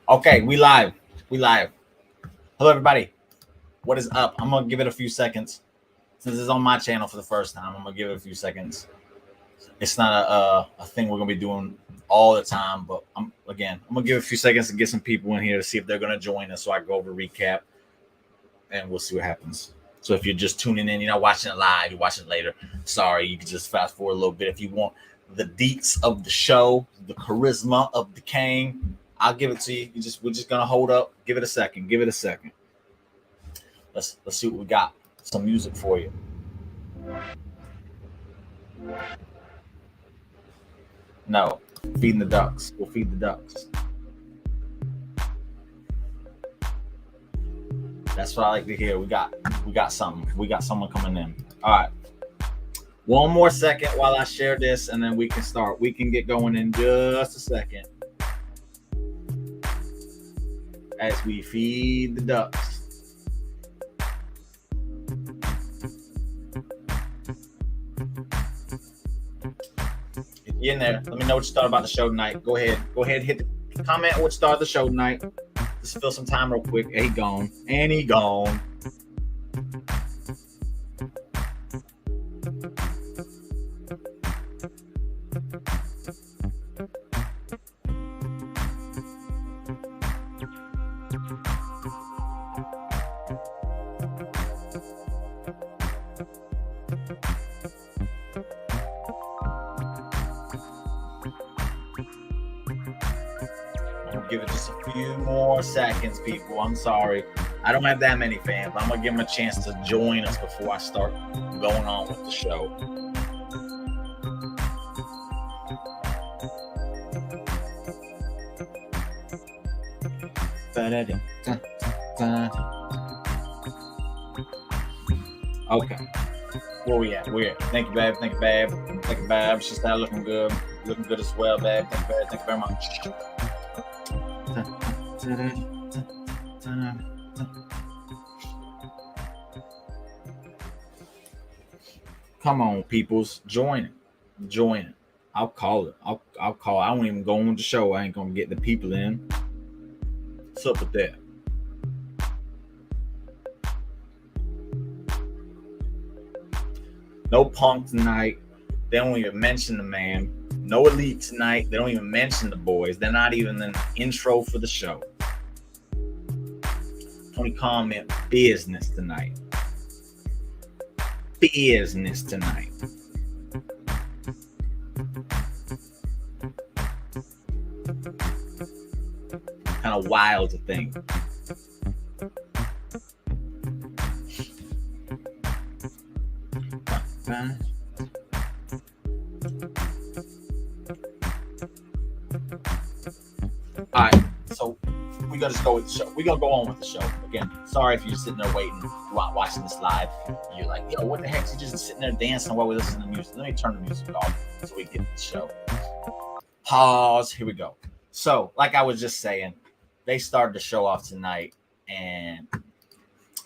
Okay, we live. We live. Hello, everybody. What is up? I'm gonna give it a few seconds. Since it's on my channel for the first time, I'm gonna give it a few seconds. It's not a thing we're gonna be doing all the time, but I'm gonna give it a few seconds to get some people in here to see if they're gonna join us, so I go over recap, and we'll see what happens. So if you're just tuning in, you're not watching it live, you're watching it later. Sorry, you can just fast forward a little bit if you want the deets of the show, the charisma of the king. I'll give it to you. We're just gonna hold up. Give it a second. Give it a second. Let's see what we got. Some music for you. No, feeding the ducks. We'll feed the ducks. That's what I like to hear. We got something. We got someone coming in. All right. One more second while I share this, and then we can start. We can get going in just a second as we feed the ducks. If you're in there, let me know what you thought about the show tonight. Go ahead, hit the comment what you thought of the show tonight. Just fill some time real quick. He gone. And he gone. Give it just a few more seconds, people. I'm sorry. I don't have that many fans, but I'm going to give them a chance to join us before I start going on with the show. Okay. Where we at? We're at. Thank you, babe. Thank you, babe. Thank you, babe. She started looking good. Looking good as well, babe. Thank you, babe. Thank you very much. Come on, peoples. Join it. I'll call it. I'll call it. I won't even go on the show. I ain't gonna get the people in. What's up with that? No Punk tonight. They don't even mention the man. No Elite tonight. They don't even mention the boys. They're not even in the intro for the show. Tony Khan meant business tonight. Business tonight. Kind of wild to think. All right, so we're gonna just go with the show. We're gonna go on with the show. Again, sorry if you're sitting there waiting, watching this live. You're like, yo, what the heck? You're just sitting there dancing while we're listening to music. Let me turn the music off so we can get the show. Pause. Here we go. So, like I was just saying, they started the show off tonight. And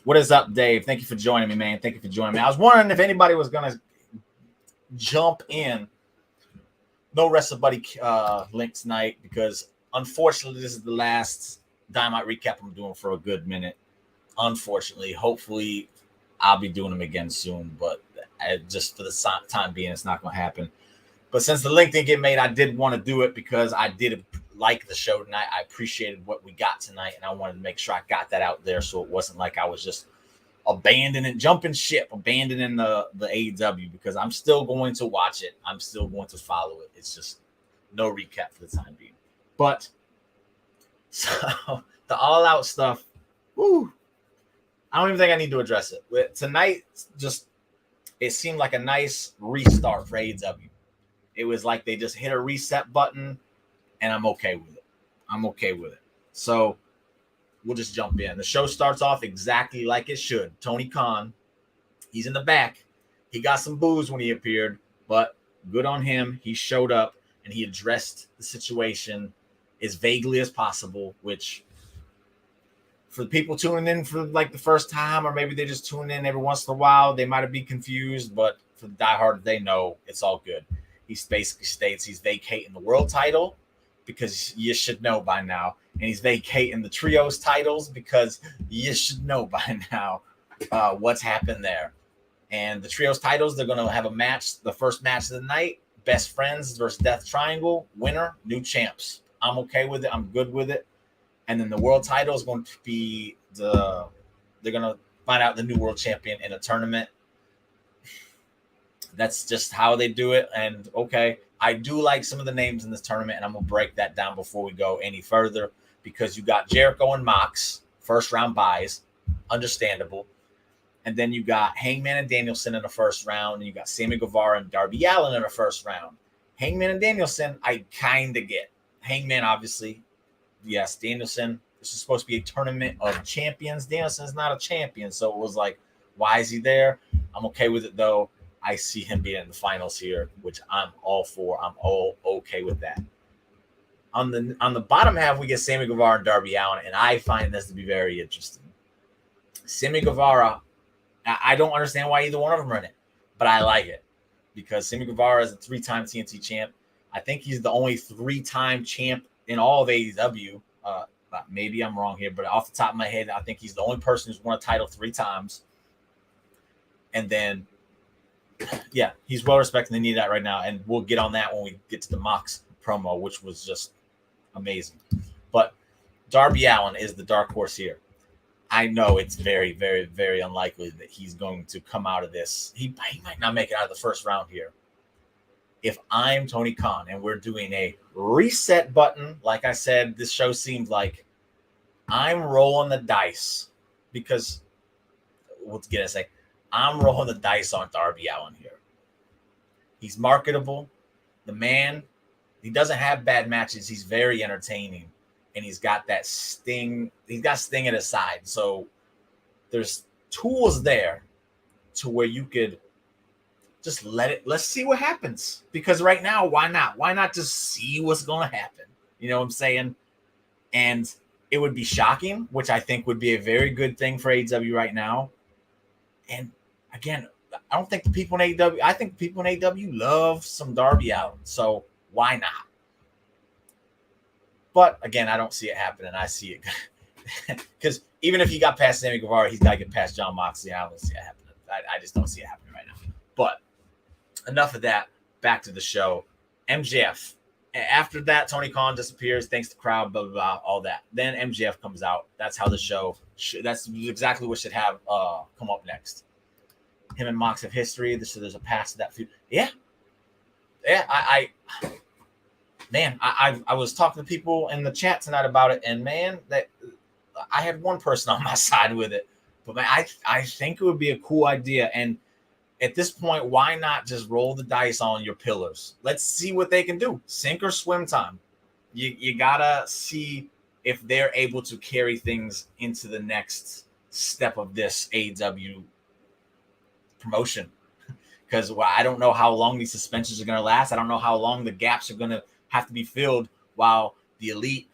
what is up, Dave? Thank you for joining me, man. Thank you for joining me. I was wondering if anybody was gonna jump in. No Wrestle Buddy link tonight because unfortunately this is the last Dynamite recap I'm doing for a good minute. Unfortunately, hopefully I'll be doing them again soon, but just for the time being, it's not going to happen. But since the link didn't get made, I did want to do it because I did like the show tonight. I appreciated what we got tonight, and I wanted to make sure I got that out there so it wasn't like I was just abandoning the AEW, because I'm still going to watch it. I'm still going to follow it. It's just no recap for the time being. But so the All Out stuff, woo, I don't even think I need to address it. Tonight, just it seemed like a nice restart for AEW. It was like they just hit a reset button, and I'm okay with it. So we'll just jump in. The show starts off exactly like it should. Tony Khan, he's in the back. He got some boos when he appeared, but good on him. He showed up, and he addressed the situation as vaguely as possible, which for the people tuning in for like the first time, or maybe they just tune in every once in a while, they might be confused, but for the diehard, they know it's all good. He basically states he's vacating the world title because you should know by now. And he's vacating the trios titles because you should know by now what's happened there. And the trios titles, they're going to have a match, the first match of the night, Best Friends versus Death Triangle, winner, new champs. I'm okay with it. I'm good with it. And then the world title is going to be they're going to find out the new world champion in a tournament. That's just how they do it. And okay, I do like some of the names in this tournament, and I'm going to break that down before we go any further, because you got Jericho and Mox, first round buys, understandable. And then you got Hangman and Danielson in the first round, and you got Sammy Guevara and Darby Allin in the first round. Hangman and Danielson, I kind of get. Hangman, obviously, yes. Danielson, this is supposed to be a tournament of champions. Danielson is not a champion, so it was like, why is he there? I'm okay with it, though. I see him being in the finals here, which I'm all for. I'm all okay with that. On the bottom half, we get Sammy Guevara and Darby Allin, and I find this to be very interesting. Sammy Guevara, I don't understand why either one of them are in it, but I like it because Sammy Guevara is a 3-time TNT champ. I think he's the only 3-time champ in all of AEW. Maybe I'm wrong here, but off the top of my head, I think he's the only person who's won a title 3 times. And then, yeah, he's well respected. They need that right now, and we'll get on that when we get to the Mox promo, which was just amazing. But Darby Allin is the dark horse here. I know it's very, very, very unlikely that he's going to come out of this. He might not make it out of the first round here. If I'm Tony Khan and we're doing a reset button, like I said, this show seemed like I'm rolling the dice because let's get a second. I'm rolling the dice on Darby Allin here. He's marketable. The man, he doesn't have bad matches. He's very entertaining. And he's got that sting. He's got sting at his side. So there's tools there to where you could just let's see what happens. Because right now, why not? Why not just see what's going to happen? You know what I'm saying? And it would be shocking, which I think would be a very good thing for AEW right now. And again, I don't think the people in AEW, I think the people in AEW love some Darby Allin. So why not? But again, I don't see it happening. I see it because even if he got past Sammy Guevara, he's got to get past Jon Moxley. I don't see it happening. I just don't see it happening right now. But enough of that. Back to the show. MJF. After that, Tony Khan disappears. Thanks to the crowd. Blah blah blah. All that. Then MJF comes out. That's how the show. That's exactly what should have come up next. Him and Mox have history. So there's a past to that feud. Yeah. I was talking to people in the chat tonight about it, and man, that I had one person on my side with it. But man, I think it would be a cool idea. And at this point, why not just roll the dice on your pillars? Let's see what they can do. Sink or swim time. You gotta see if they're able to carry things into the next step of this AEW promotion. Because I don't know how long these suspensions are going to last. I don't know how long the gaps are going to have to be filled while the Elite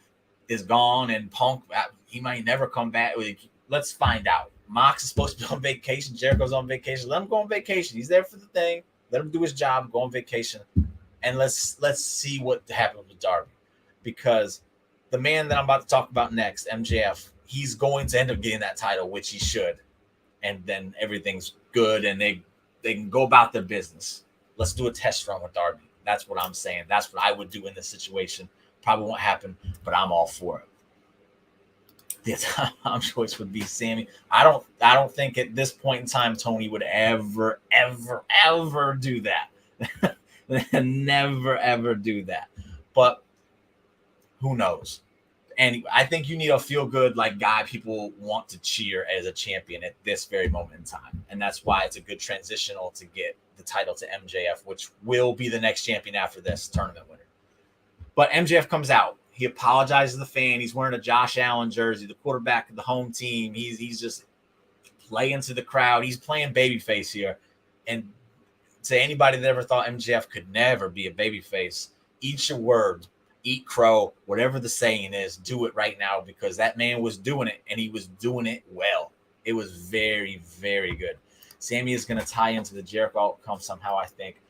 is gone and Punk, he might never come back. Let's find out. Mox is supposed to be on vacation. Jericho's on vacation. Let him go on vacation. He's there for the thing. Let him do his job, go on vacation. And let's see what happens with Darby. Because the man that I'm about to talk about next, MJF, he's going to end up getting that title, which he should. And then everything's good and they can go about their business. Let's do a test run with Darby. That's what I'm saying. That's what I would do in this situation. Probably won't happen, but I'm all for it. The time choice would be Sammy. I don't think at this point in time Tony would ever do that. Never ever do that. But who knows? Anyway, I think you need a feel good like guy people want to cheer as a champion at this very moment in time. And that's why it's a good transitional to get the title to MJF, which will be the next champion after this tournament winner. But MJF comes out. He apologizes to the fan. He's wearing a Josh Allen jersey, the quarterback of the home team. He's just playing to the crowd. He's playing babyface here. And to anybody that ever thought MJF could never be a babyface, eat your words. Eat crow, whatever the saying is, do it right now because that man was doing it and he was doing it well. It was very, very good. Sammy is going to tie into the Jericho outcome somehow, I think.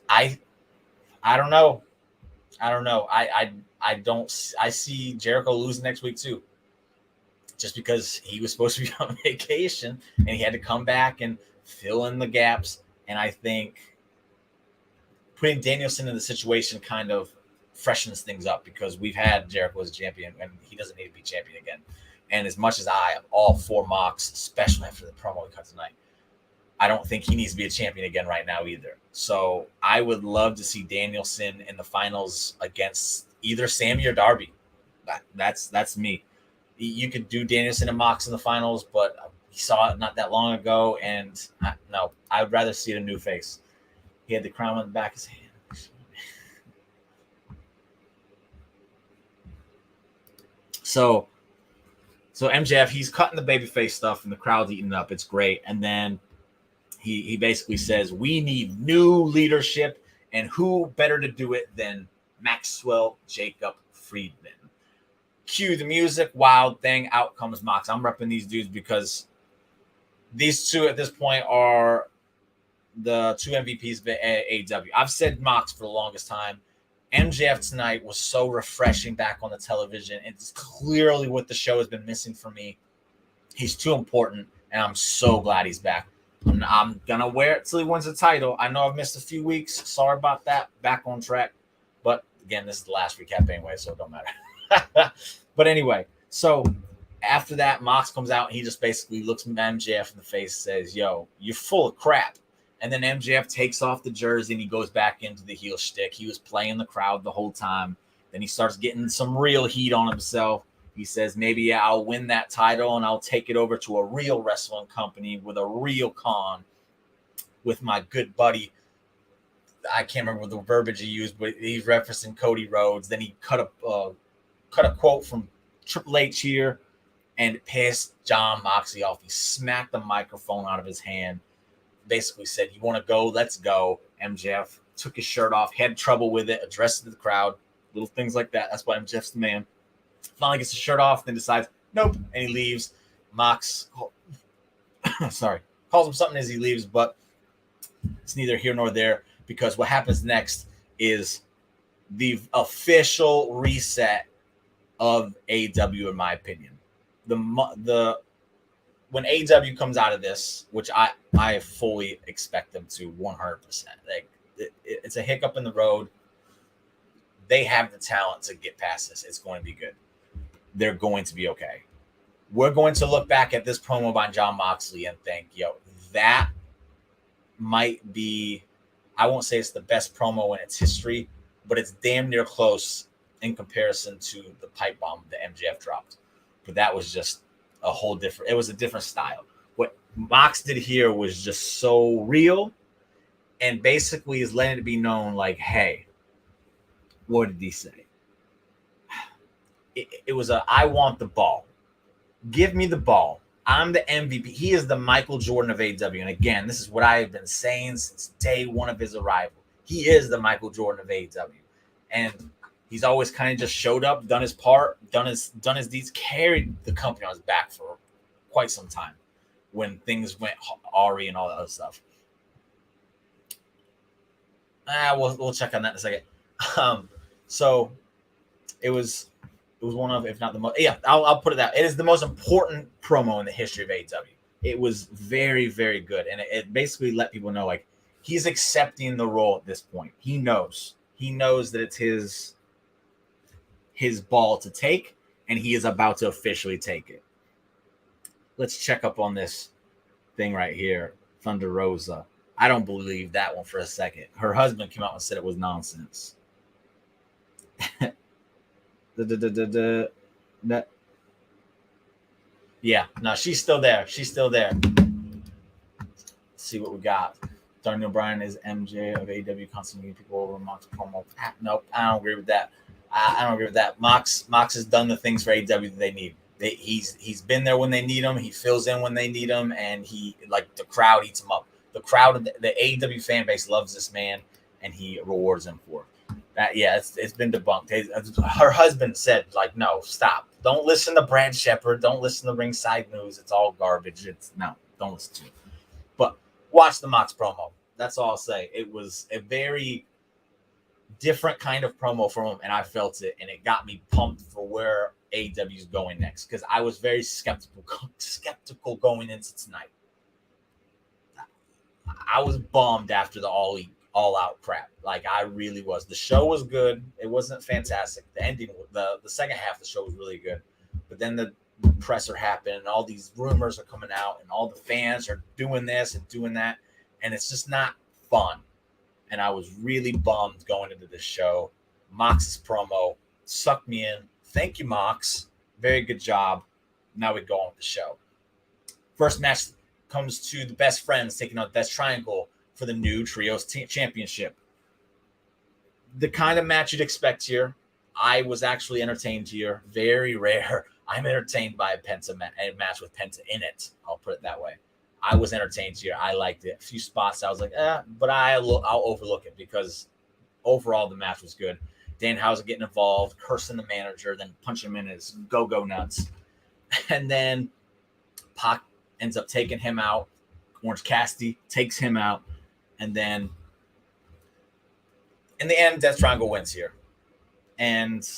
I don't know. I don't know. I don't. I see Jericho losing next week too, just because he was supposed to be on vacation and he had to come back and fill in the gaps. And I think putting Danielson in the situation kind of freshens things up because we've had Jericho as champion and he doesn't need to be champion again. And as much as I am all for Mox, especially after the promo we cut tonight, I don't think he needs to be a champion again right now either. So I would love to see Danielson in the finals against either Sammy or Darby. That's me. You could do Danielson and Mox in the finals, but he saw it not that long ago, and no, I would rather see it a new face. He had the crown on the back of his hand. So MJF, he's cutting the babyface stuff, and the crowd's eating it up. It's great, and then he basically says we need new leadership, and who better to do it than Maxwell Jacob Friedman? Cue the music, wild thing. Out comes Mox. I'm repping these dudes because these two at this point are the two MVPs of AEW. I've said Mox for the longest time. MJF tonight was so refreshing back on the television. It's clearly what the show has been missing for me. He's too important, and I'm so glad he's back. I'm going to wear it till he wins the title. I know I've missed a few weeks. Sorry about that. Back on track. But, again, this is the last recap anyway, so it don't matter. But anyway, so after that, Mox comes out and he just basically looks MJF in the face and says, yo, you're full of crap. And then MJF takes off the jersey and he goes back into the heel shtick. He was playing the crowd the whole time. Then he starts getting some real heat on himself. He says, maybe I'll win that title and I'll take it over to a real wrestling company with a real con with my good buddy. I can't remember the verbiage he used, but he's referencing Cody Rhodes. Then he cut a quote from Triple H here and it pissed Jon Moxley off. He smacked the microphone out of his hand, basically said, you want to go? Let's go. MJF took his shirt off, had trouble with it, addressed it to the crowd, little things like that. That's why MJF's the man. Finally gets his shirt off, then decides, nope, and he leaves. Mox, calls him something as he leaves, but it's neither here nor there because what happens next is the official reset of AEW, in my opinion. When AEW comes out of this, which I fully expect them to 100%, like it's a hiccup in the road. They have the talent to get past this. It's going to be good. They're going to be okay. We're going to look back at this promo by Jon Moxley and think, yo, that might be, I won't say it's the best promo in its history, but it's damn near close in comparison to the pipe bomb that MJF dropped. But that was just a whole different, it was a different style. What Mox did here was just so real and basically is letting it be known like, hey, what did he say? It was I want the ball. Give me the ball. I'm the MVP. He is the Michael Jordan of AEW. And again, this is what I have been saying since day one of his arrival. He is the Michael Jordan of AEW. And he's always kind of just showed up, done his part, done his deeds, carried the company on his back for quite some time when things went Ari and all that other stuff. We'll check on that in a second. So it was one of, if not the most, I'll put it out. It is the most important promo in the history of AEW. It was very, very good. And it basically let people know, like, he's accepting the role at this point. He knows that it's his ball to take, and he is about to officially take it. Let's check up on this thing right here. Thunder Rosa. I don't believe that one for a second. Her husband came out and said it was nonsense. Yeah, no, she's still there. Let's see what we got. Daniel Bryan is MJ of AEW, constantly people over Mox promo. Nope, I don't agree with that. I don't agree with that. Mox has done the things for AEW that they need. He's been there when they need him. He fills in when they need him, and he, like, the crowd eats him up. The crowd, the AEW fan base loves this man, and he rewards him for it. That, yeah, it's been debunked. Her husband said, like, no, stop. Don't listen to Brad Shepard. Don't listen to Ringside News. It's all garbage. Don't listen to it. But watch the Mox promo. That's all I'll say. It was a very different kind of promo from him, and I felt it, and it got me pumped for where AEW is going next, because I was very skeptical going into tonight. I was bummed after the all out crap. Like, I really was. The show was good. It wasn't fantastic. The ending, the second half of the show was really good, but then the presser happened, and all these rumors are coming out, and all the fans are doing this and doing that, and it's just not fun. And I was really bummed going into this show. Mox's promo sucked me in. Thank you, Mox. Very good job. Now we go on with the show. First match comes to the Best Friends taking on Death Triangle for the new Trios Championship. The kind of match you'd expect here. I was actually entertained here. Very rare. I'm entertained by a match with Penta in it. I'll put it that way. I was entertained here. I liked it. A few spots I was like, but I'll overlook it because overall the match was good. Danhausen getting involved, cursing the manager, then punching him in his go-go nuts. And then Pac ends up taking him out. Orange Cassidy takes him out. And then in the end, Death Triangle wins here. And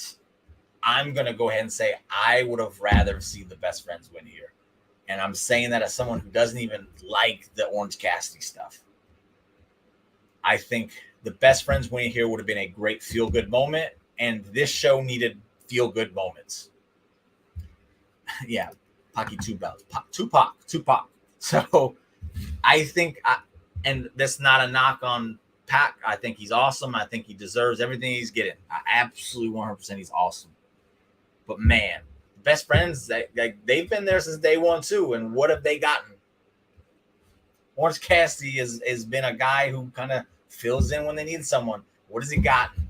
I'm going to go ahead and say I would have rather seen the Best Friends win here. And I'm saying that as someone who doesn't even like the Orange Cassidy stuff. I think the Best Friends winning here would have been a great feel-good moment, and this show needed feel-good moments. Yeah, Packy 2 belts. Tupac. So I think, and that's not a knock on Pac. I think he's awesome. I think he deserves everything he's getting. I absolutely 100% he's awesome. But man, Best Friends, they've been there since day one too. And what have they gotten? Orange Cassidy has been a guy who kind of fills in when they need someone. What has he gotten?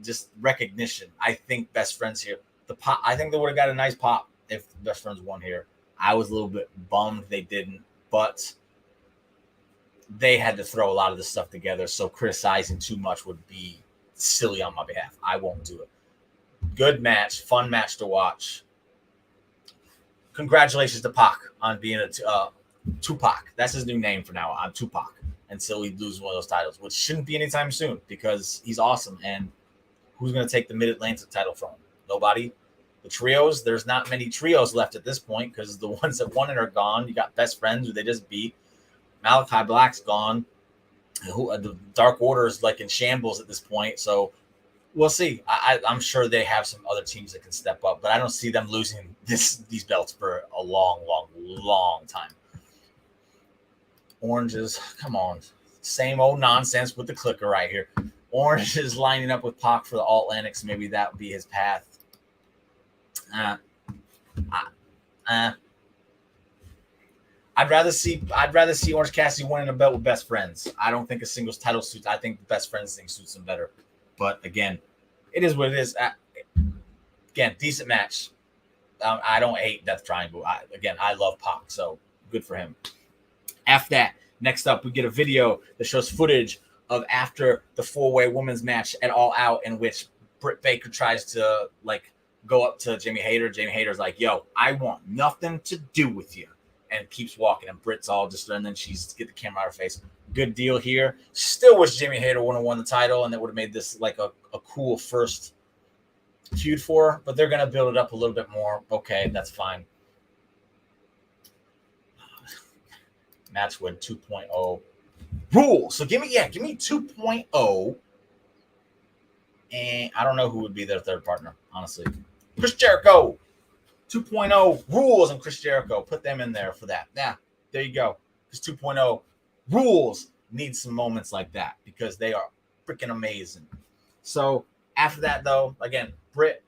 Just recognition. I think Best Friends here. The pop. I think they would have got a nice pop if the Best Friends won here. I was a little bit bummed they didn't, but they had to throw a lot of this stuff together. So criticizing too much would be silly on my behalf. I won't do it. Good match, fun match to watch. Congratulations to Pac on being a Tupac. That's his new name for now. I'm Tupac until he loses one of those titles, which shouldn't be anytime soon because he's awesome. And who's going to take the Mid-Atlantic title from him? Nobody. The trios, there's not many trios left at this point because the ones that won it are gone. You got Best Friends who they just beat. Malachi Black's gone. The Dark Order is like in shambles at this point. So we'll see. I'm sure they have some other teams that can step up, but I don't see them losing these belts for a long time. Oranges, come on. Same old nonsense with the clicker right here. Orange is lining up with Pac for the All-Atlantics. Maybe that would be his path. I'd rather see Orange Cassidy winning a belt with Best Friends. I don't think a singles title suits. I think the Best Friends thing suits him better. But again, it is what it is. Again, decent match. I don't hate Death Triangle. I love Pac, so good for him. After that, next up, we get a video that shows footage of after the four-way women's match at All Out, in which Britt Baker tries to go up to Jamie Hayter. Jamie Hayter's like, "Yo, I want nothing to do with you," and keeps walking. And Britt's all just, and then she's get the camera out of her face. Good deal here. Still wish Jamie Hayter would have won the title, and that would have made this like a cool first feud for her. But they're gonna build it up a little bit more. Okay, that's fine. Match win 2.0 rule. So give me 2.0. And I don't know who would be their third partner, honestly. Chris Jericho. 2.0 rules and Chris Jericho. Put them in there for that. Yeah, there you go. Because 2.0 rules need some moments like that because they are freaking amazing. So after that, though, again, Britt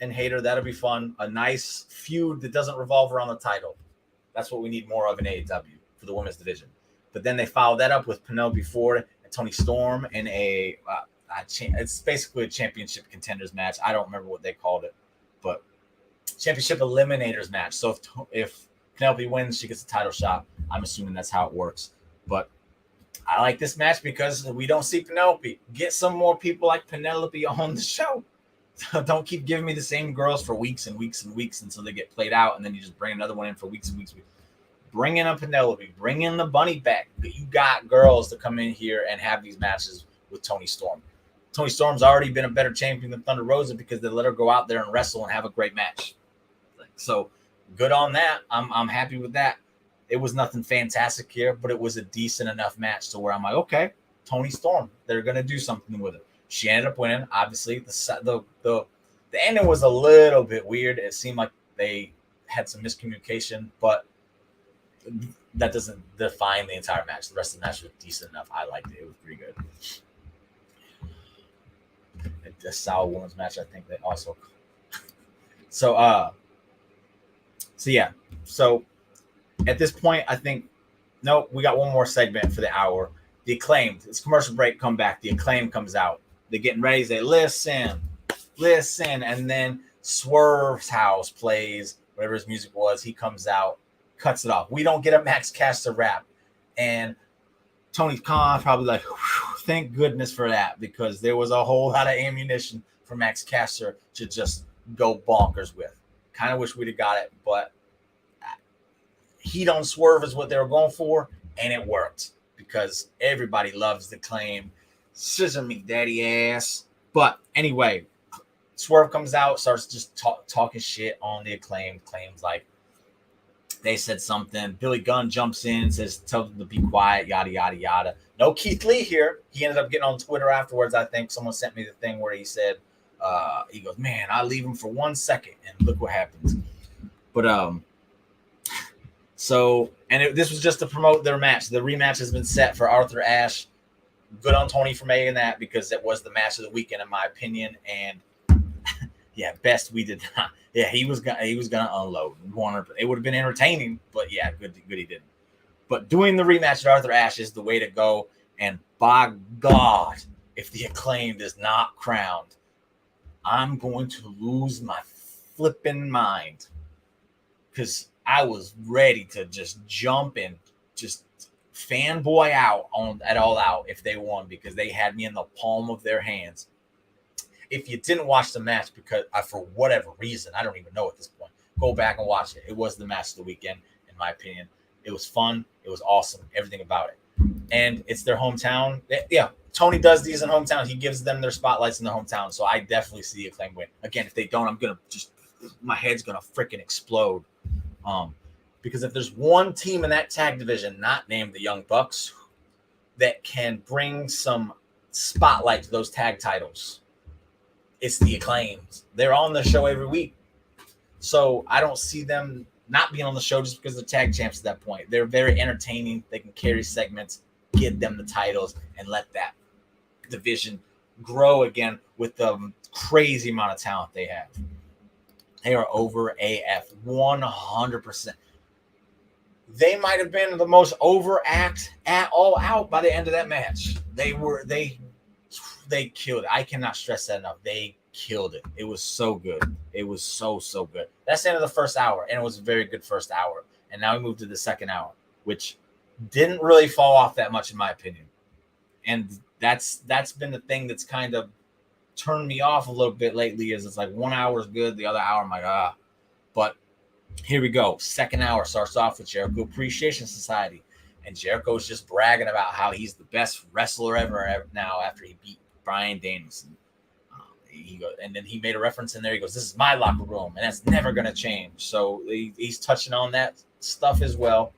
and Hayter, that'll be fun. A nice feud that doesn't revolve around the title. That's what we need more of in AEW for the women's division. But then they follow that up with Penelope Ford and Toni Storm in it's basically a championship contenders match. I don't remember what they called it, but championship eliminators match. So if Penelope wins, she gets a title shot. I'm assuming that's how it works. But I like this match because we don't see Penelope. Get some more people like Penelope on the show. Don't keep giving me the same girls for weeks and weeks and weeks until they get played out, and then you just bring another one in for weeks and weeks. Bring in a Penelope. Bring in the bunny back. You got girls to come in here and have these matches with Toni Storm. Toni Storm's already been a better champion than Thunder Rosa because they let her go out there and wrestle and have a great match. So good on that. I'm happy with that. It was nothing fantastic here, but it was a decent enough match to where I'm like, okay, Toni Storm, they're gonna do something with it. She ended up winning. Obviously, the ending was a little bit weird. It seemed like they had some miscommunication, but that doesn't define the entire match. The rest of the match was decent enough. I liked it. It was pretty good. A solid women's match, I think they also. So yeah. So at this point, I think we got one more segment for the hour. The Acclaimed. It's commercial break. Come back. The Acclaimed comes out. They're getting ready. They listen, and then Swerve's house plays whatever his music was. He comes out, cuts it off. We don't get a Max Caster rap, and Tony Khan probably like, thank goodness for that, because there was a whole lot of ammunition for Max Caster to just go bonkers with. Kind of wish we'd have got it, but Heat on Swerve is what they were going for, and it worked because everybody loves the Claim. Scissor me, daddy ass. But anyway, Swerve comes out, starts just talking shit on the Acclaim. Claims like they said something. Billy Gunn jumps in, says, tell them to be quiet, yada, yada, yada. No Keith Lee here. He ended up getting on Twitter afterwards. I think someone sent me the thing where he said, he goes, man, I leave him for 1 second, and look what happens. But this was just to promote their match. The rematch has been set for Arthur Ashe. Good on Tony for making that, because it was the match of the weekend, in my opinion. And yeah, best we did not. Yeah, he was gonna unload. It would have been entertaining, but yeah, good he didn't. But doing the rematch at Arthur Ashe is the way to go. And by God, if the Acclaimed is not crowned, I'm going to lose my flipping mind, because I was ready to just jump and just fanboy out at All Out if they won, because they had me in the palm of their hands. If you didn't watch the match, because for whatever reason, I don't even know at this point, go back and watch it. It was the match of the weekend, in my opinion. It was fun. It was awesome. Everything about it. And it's their hometown. Yeah, Tony does these in hometown. He gives them their spotlights in the hometown. So I definitely see the Acclaim win. Again, if they don't, my head's going to freaking explode. Because if there's one team in that tag division, not named the Young Bucks, that can bring some spotlight to those tag titles, it's the Acclaimed. They're on the show every week. So I don't see them not being on the show just because they're tag champs at that point. They're very entertaining. They can carry segments, get them the titles, and let that division grow again with the crazy amount of talent they have. They are over AF 100%. They might have been the most over act at All Out by the end of that match. They killed it. I cannot stress that enough. They killed it. It was so good. It was so good. That's the end of the first hour, and it was a very good first hour. And now we move to the second hour, which didn't really fall off that much, in my opinion. And that's been the thing that's kind of turned me off a little bit lately. Is it's like 1 hour is good, the other hour I'm like, But here we go. Second hour starts off with Jericho Appreciation Society, and Jericho's just bragging about how he's the best wrestler ever now after he beat Bryan Danielson. And then he made a reference in there. He goes, "This is my locker room, and that's never going to change." So he's touching on that stuff as well.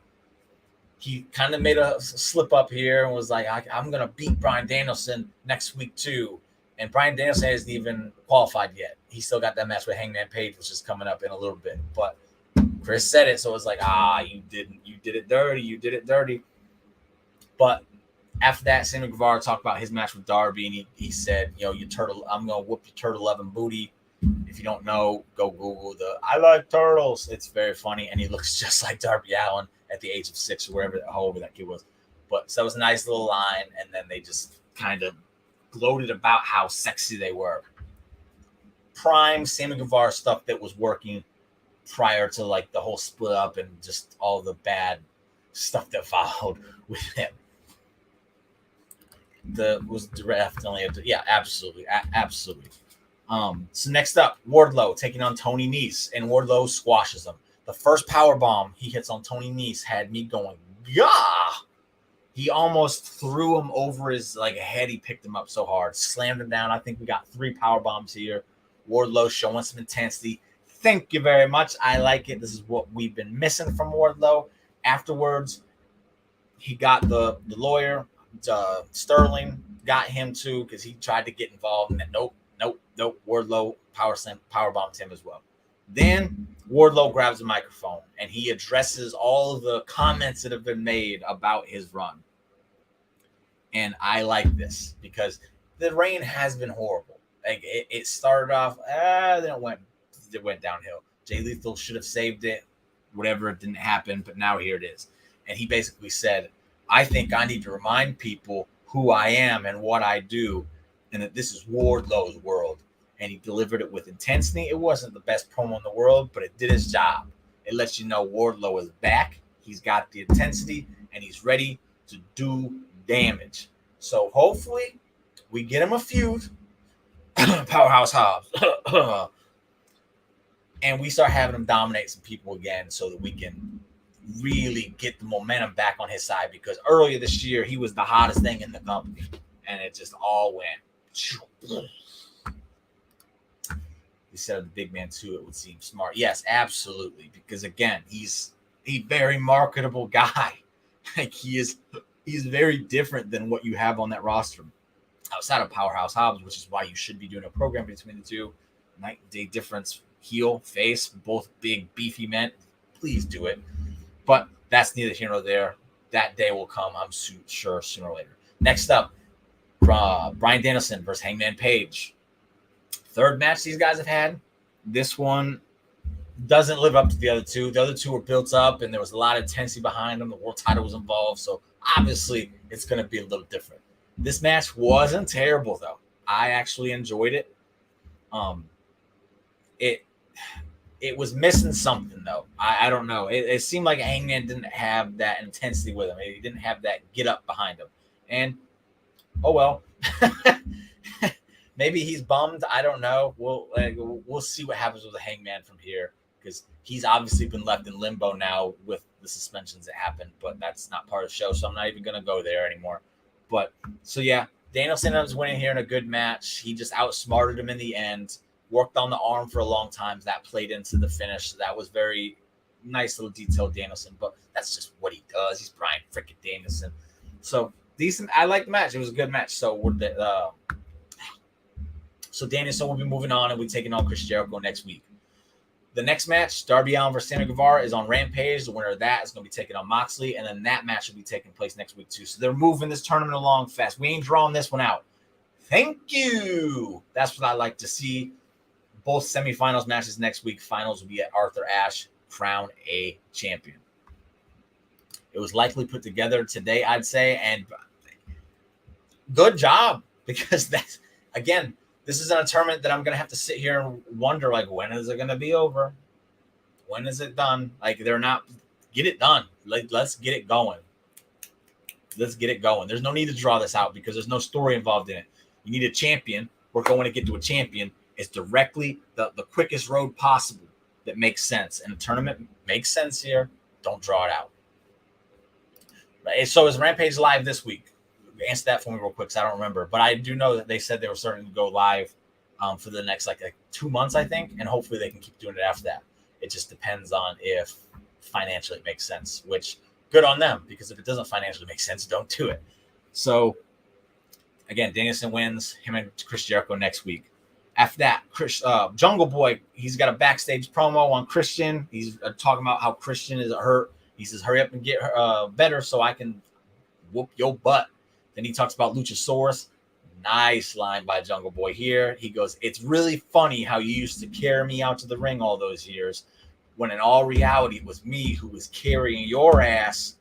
He kind of made a slip up here and was like, "I'm going to beat Bryan Danielson next week too." And Bryan Danielson hasn't even qualified yet. He still got that match with Hangman Page, which is coming up in a little bit. But Chris said it, so it's like, you did it dirty. But after that, Sammy Guevara talked about his match with Darby, and he said, I'm gonna whoop your turtle loving booty. If you don't know, go Google I like turtles. It's very funny, and he looks just like Darby Allin at the age of 6 or however that kid was. But so it was a nice little line, and then they just kind of gloated about how sexy they were. Prime Sammy Guevara stuff that was working prior to like the whole split up and just all the bad stuff that followed with him. Absolutely. So next up, Wardlow taking on Tony Nese, and Wardlow squashes him. The first power bomb he hits on Tony Nese had me going, yeah. He almost threw him over his head. He picked him up so hard, slammed him down. I think we got 3 power bombs here. Wardlow showing some intensity. Thank you very much. I like it. This is what we've been missing from Wardlow. Afterwards, he got the lawyer, Sterling, got him too because he tried to get involved. And then nope. Wardlow power bombed him as well. Then Wardlow grabs the microphone and he addresses all of the comments that have been made about his run. And I like this because the reign has been horrible. Like it started off, then it went downhill. Jay Lethal should have saved it. Whatever, it didn't happen, but now here it is. And he basically said, I think I need to remind people who I am and what I do, and that this is Wardlow's world. And he delivered it with intensity. It wasn't the best promo in the world, but it did his job. It lets you know Wardlow is back. He's got the intensity, and he's ready to do damage. So hopefully we get him a feud. Powerhouse Hobbs. And we start having him dominate some people again so that we can really get the momentum back on his side, because earlier this year he was the hottest thing in the company and it just all went. He said of the big man too, it would seem smart. Yes, absolutely, because again, he's a very marketable guy. Like he's very different than what you have on that roster outside of Powerhouse Hobbs, which is why you should be doing a program between the two. Night and day difference, heel, face, both big beefy men. Please do it. But that's neither here nor there. That day will come, I'm sure, sooner or later. Next up, Bryan Danielson versus Hangman Page. Third match these guys have had. This one doesn't live up to the other two. The other two were built up, and there was a lot of intensity behind them. The world title was involved, so obviously it's going to be a little different. This match wasn't terrible, though. I actually enjoyed it. It was missing something, though. I don't know. It seemed like Hangman didn't have that intensity with him. He didn't have that get up behind him. And, oh, well. Maybe he's bummed. I don't know. We'll see what happens with the Hangman from here, because he's obviously been left in limbo now with the suspensions that happened, but that's not part of the show, so I'm not even going to go there anymore. But, so yeah, Danielson was winning here in a good match. He just outsmarted him in the end. Worked on the arm for a long time. That played into the finish. That was very nice little detail, Danielson. But that's just what he does. He's Bryan freaking Danielson. So decent. I like the match. It was a good match. So so Danielson will be moving on, and we're taking on Chris Jericho next week. The next match, Darby Allin versus Sammy Guevara, is on Rampage. The winner of that is going to be taking on Moxley, and then that match will be taking place next week too. So they're moving this tournament along fast. We ain't drawing this one out. Thank you. That's what I like to see. Both semifinals matches next week. Finals will be at Arthur Ashe, Crown A champion. It was likely put together today, I'd say, and good job, because that's, again, this is a tournament that I'm going to have to sit here and wonder, like, when is it going to be over? When is it done? Like, they're not, get it done. Like, let's get it going. Let's get it going. There's no need to draw this out because there's no story involved in it. You need a champion. We're going to get to a champion. It's directly the quickest road possible that makes sense. And the tournament makes sense here. Don't draw it out. Right? So is Rampage live this week? Answer that for me real quick, because I don't remember. But I do know that they said they were starting to go live for the next like 2 months, I think. And hopefully they can keep doing it after that. It just depends on if financially it makes sense, which good on them, because if it doesn't financially make sense, don't do it. So, again, Danielson wins, him and Chris Jericho next week. After that, Jungle Boy, he's got a backstage promo on Christian. He's talking about how Christian is hurt. He says, hurry up and get better so I can whoop your butt. Then he talks about Luchasaurus. Nice line by Jungle Boy here. He goes, it's really funny how you used to carry me out to the ring all those years, when in all reality it was me who was carrying your ass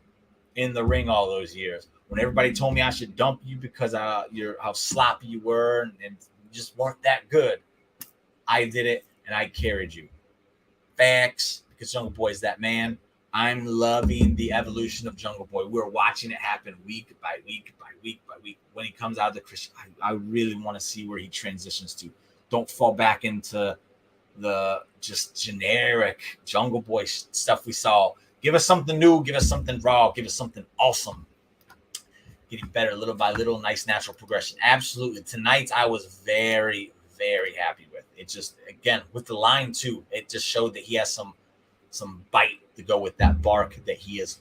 in the ring all those years. When everybody told me I should dump you because how sloppy you were and just weren't that good, I did it and I carried you. Facts, because Jungle Boy is that man. I'm loving the evolution of Jungle Boy. We're watching it happen week by week by week by week. When he comes out of the Christian, I really want to see where he transitions to. Don't fall back into the just generic Jungle Boy stuff we saw. Give us something new. Give us something raw. Give us something awesome. getting better little by little. Nice natural progression. Absolutely. Tonight, I was very, very happy with. It just, again, with the line, too, it just showed that he has some bite to go with that bark that he is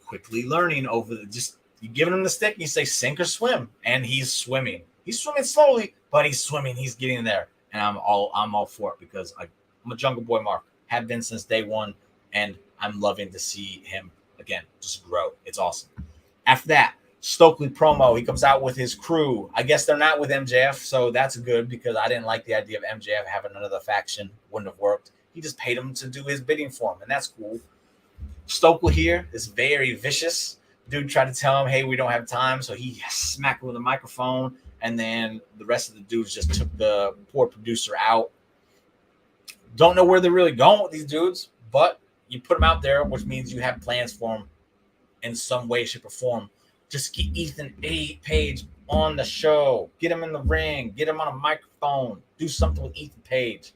quickly learning over the just you giving him the stick and you say sink or swim, and he's swimming. He's swimming slowly, but he's swimming. He's getting there, and I'm all for it because I'm a Jungle Boy Mark. Have been since day one, and I'm loving to see him again just grow. It's awesome. After that, Stokely promo. He comes out with his crew. I guess they're not with MJF, so that's good because I didn't like the idea of MJF having another faction. Wouldn't have worked. He just paid him to do his bidding for him, and that's cool. Stokely here is very vicious. Dude tried to tell him, hey, we don't have time. So he smacked him with a microphone. And then the rest of the dudes just took the poor producer out. Don't know where they're really going with these dudes, but you put them out there, which means you have plans for them in some way, shape, or form. Just get Ethan Page on the show. Get him in the ring. Get him on a microphone. Do something with Ethan Page.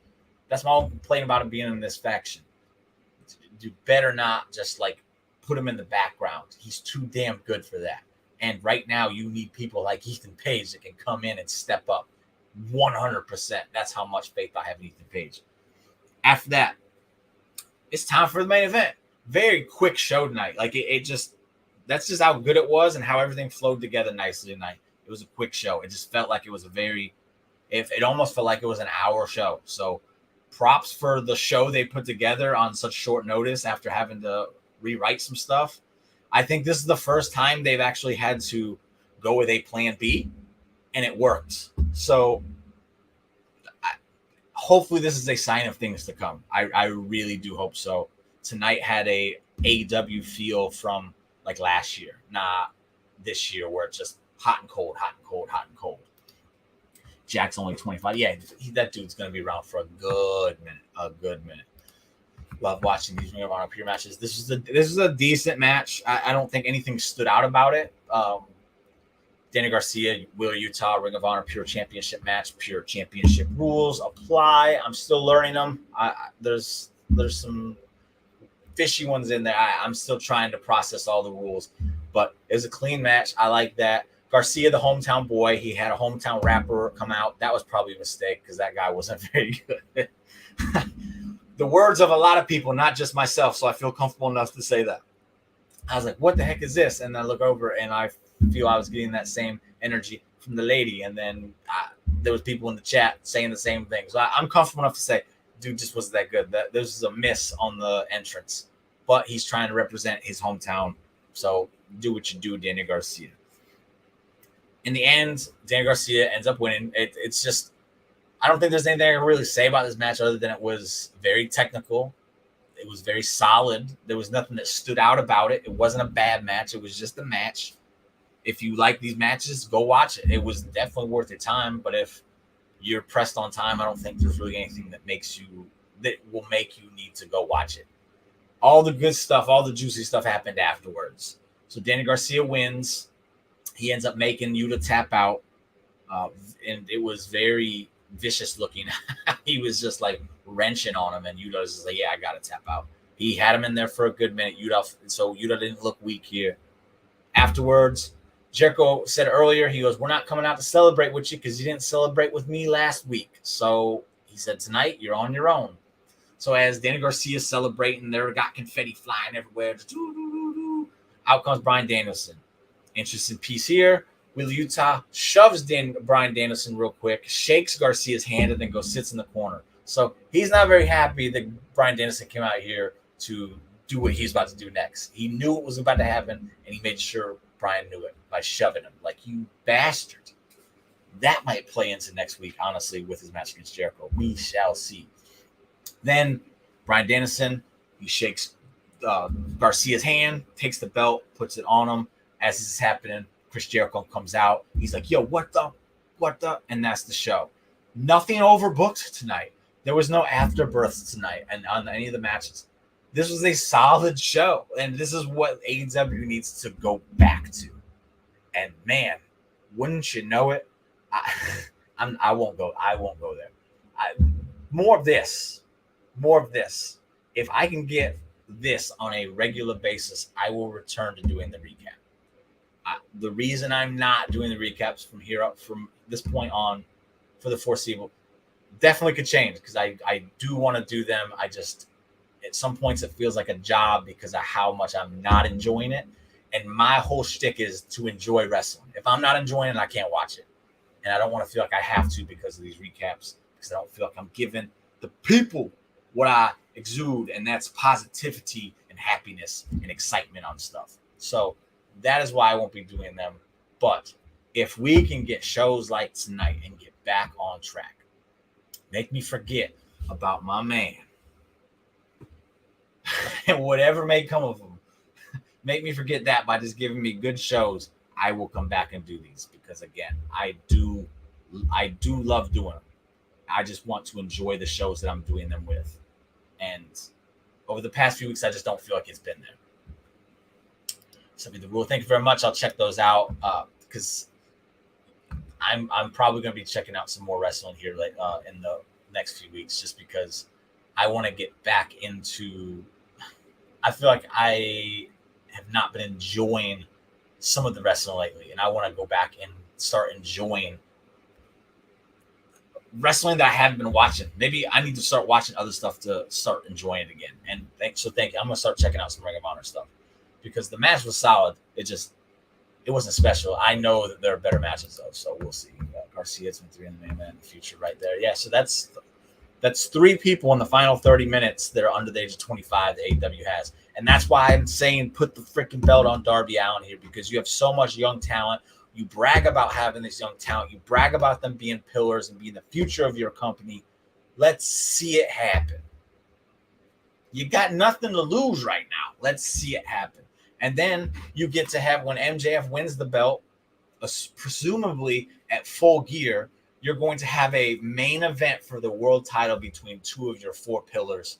That's my only complaint about him being in this faction. You better not just put him in the background. He's too damn good for that. And right now, you need people like Ethan Page that can come in and step up 100%. That's how much faith I have in Ethan Page. After that, it's time for the main event. Very quick show tonight. That's just how good it was and how everything flowed together nicely tonight. It was a quick show. It just felt like it was it almost felt like it was an hour show. So props for the show they put together on such short notice after having to rewrite some stuff. I think this is the first time they've actually had to go with a plan B, and it worked. So hopefully this is a sign of things to come. I really do hope so. Tonight had a AEW feel from last year, not this year where it's just hot and cold, hot and cold, hot and cold. Jack's only 25. Yeah, that dude's going to be around for a good minute. Love watching these Ring of Honor pure matches. This is a decent match. I don't think anything stood out about it. Danny Garcia, Wheeler Utah, Ring of Honor pure championship match. Pure championship rules apply. I'm still learning them. There's some fishy ones in there. I'm still trying to process all the rules, but it was a clean match. I like that. Garcia, the hometown boy, he had a hometown rapper come out. That was probably a mistake because that guy wasn't very good. The words of a lot of people, not just myself, so I feel comfortable enough to say that. I was like, what the heck is this? And I look over and I feel I was getting that same energy from the lady. And then there was people in the chat saying the same thing. So I'm comfortable enough to say, dude just wasn't that good. This is a miss on the entrance. But he's trying to represent his hometown. So do what you do, Danny Garcia. In the end, Danny Garcia ends up winning. It's just, I don't think there's anything I can really say about this match other than it was very technical. It was very solid. There was nothing that stood out about it. It wasn't a bad match. It was just a match. If you like these matches, go watch it. It was definitely worth your time. But if you're pressed on time, I don't think there's really anything that will make you need to go watch it. All the good stuff, all the juicy stuff happened afterwards. So Danny Garcia wins. He ends up making Yuta tap out. And it was very vicious looking. He was just wrenching on him, and Yuta was just yeah, I got to tap out. He had him in there for a good minute. So Yuta didn't look weak here. Afterwards, Jericho said earlier, he goes, we're not coming out to celebrate with you because you didn't celebrate with me last week. So he said, tonight, you're on your own. So as Danny Garcia is celebrating, there got confetti flying everywhere. Out comes Bryan Danielson. Interesting piece here. Wheeler Utah shoves Bryan Danielson real quick, shakes Garcia's hand, and then goes sits in the corner. So he's not very happy that Bryan Danielson came out here to do what he's about to do next. He knew what was about to happen, and he made sure Bryan knew it by shoving him. You bastard. That might play into next week, honestly, with his match against Jericho. We shall see. Then Bryan Danielson, he shakes Garcia's hand, takes the belt, puts it on him. As this is happening, Chris Jericho comes out. He's like, yo, what the? And that's the show. Nothing overbooked tonight. There was no afterbirths tonight and on any of the matches. This was a solid show. And this is what AEW needs to go back to. And man, wouldn't you know it? I won't go there. More of this. If I can get this on a regular basis, I will return to doing the recap. The reason I'm not doing the recaps from this point on for the foreseeable definitely could change because I do want to do them. I just at some points it feels like a job because of how much I'm not enjoying it. And my whole shtick is to enjoy wrestling. If I'm not enjoying it, I can't watch it. And I don't want to feel like I have to because of these recaps, because I don't feel like I'm giving the people what I exude, and that's positivity and happiness and excitement on stuff. So that is why I won't be doing them. But if we can get shows like tonight and get back on track, make me forget about my man and whatever may come of them, make me forget that by just giving me good shows. I will come back and do these because again, I do love doing them. I just want to enjoy the shows that I'm doing them with. And over the past few weeks, I just don't feel like it's been there. So be the rule. Thank you very much. I'll check those out because I'm probably going to be checking out some more wrestling here in the next few weeks, just because I want to get back into. I feel like I have not been enjoying some of the wrestling lately, and I want to go back and start enjoying wrestling that I haven't been watching. Maybe I need to start watching other stuff to start enjoying it again. And thank you. I'm gonna start checking out some Ring of Honor stuff because the match was solid. It wasn't special. I know that there are better matches though, so we'll see. Garcia's been 3 in the main event in the future right there. Yeah, so that's 3 people in the final 30 minutes that are under the age of 25 that AEW has. And that's why I'm saying put the freaking belt on Darby Allin here, because you have so much young talent. You brag about having this young talent. You brag about them being pillars and being the future of your company. Let's see it happen. You got nothing to lose right now. Let's see it happen. And then you get to have, when MJF wins the belt, presumably at Full Gear, you're going to have a main event for the world title between 2 of your 4 pillars.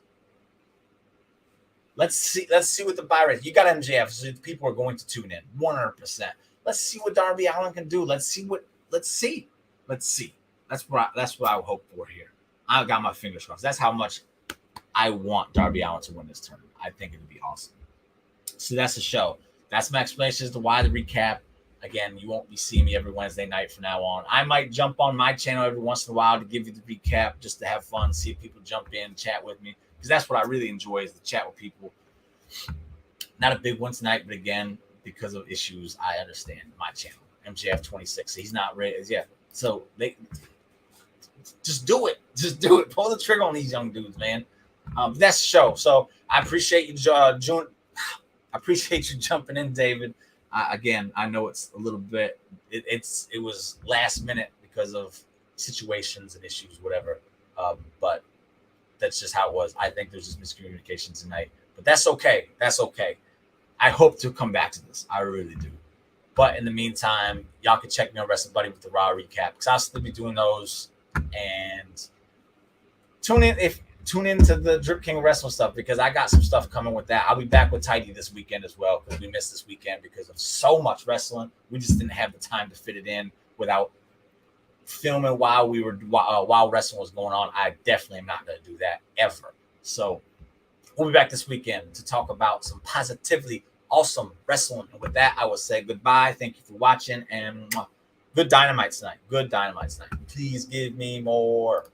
Let's see what the buy rate. You got MJF, so people are going to tune in 100%. Let's see what Darby Allin can do. Let's see. That's what I hope for here. I got my fingers crossed. That's how much I want Darby Allin to win this tournament. I think it would be awesome. So that's the show. That's my explanation as to why the recap. Again, you won't be seeing me every Wednesday night from now on. I might jump on my channel every once in a while to give you the recap just to have fun, see if people jump in, chat with me, because that's what I really enjoy is to chat with people. Not a big one tonight, but again, because of issues, I understand my channel, MJF 26. He's not ready as yet. So they just do it. Just do it. Pull the trigger on these young dudes, man. That's the show. So I appreciate you, June. I appreciate you jumping in, David. Again, I know it's a little bit. It was last minute because of situations and issues, whatever. But that's just how it was. I think there's just miscommunication tonight, but that's okay. That's okay. I hope to come back to this. I really do. But in the meantime, y'all can check me on Wrestling Buddy with the Raw recap because I'll still be doing those. And tune into the Drip King Wrestling stuff because I got some stuff coming with that. I'll be back with Tidy this weekend as well because we missed this weekend because of so much wrestling. We just didn't have the time to fit it in without filming while wrestling was going on. I definitely am not going to do that ever. So we'll be back this weekend to talk about some positively awesome wrestling. And with that, I will say goodbye. Thank you for watching and good Dynamite tonight. Good Dynamite tonight. Please give me more.